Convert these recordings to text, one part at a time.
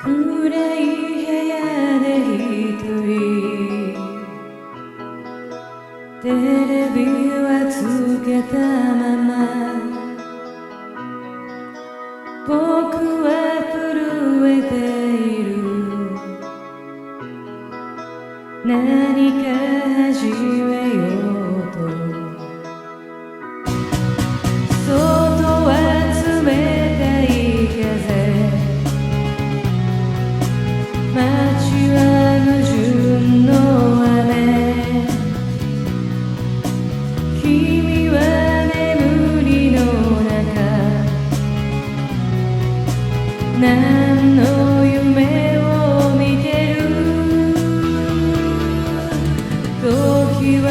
暗い部屋で一人テレビはつけたまま僕は震えている何か始めようと外は冷たい風街は矛盾の雨君は眠りの中何の夢を見てる時は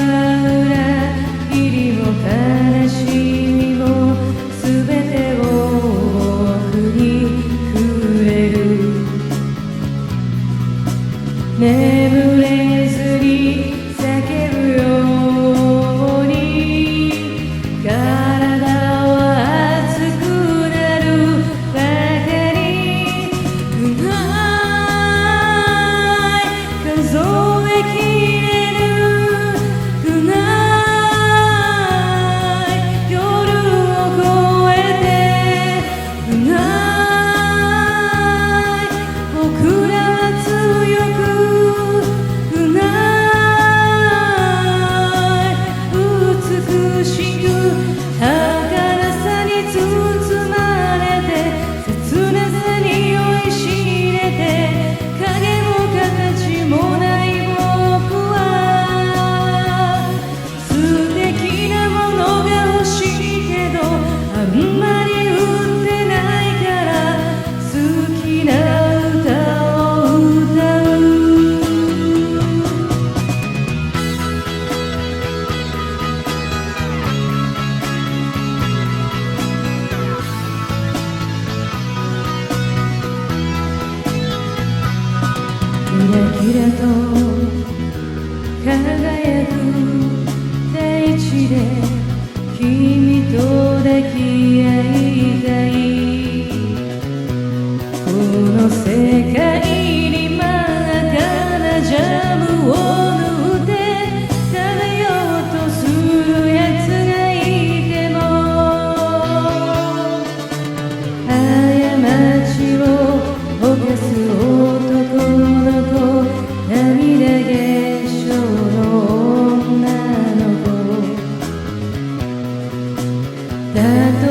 裏切りも悲しみも全てを僕にくれる眠れずに叫ぶように体は熱くなるばかりうない数えきれぬうない夜を越えてうない僕らは強く美しく儚さに包まれて切なさに酔いしれて影も形もない僕は素敵なものが欲しいけどあんまり売ってないから好きな歌を歌うキラキラと輝く大地で君と抱き合いたいこの世界に真っ赤なジャムを塗って食べようとするやつがいても過ちを犯す男の子涙化粧の女の子たと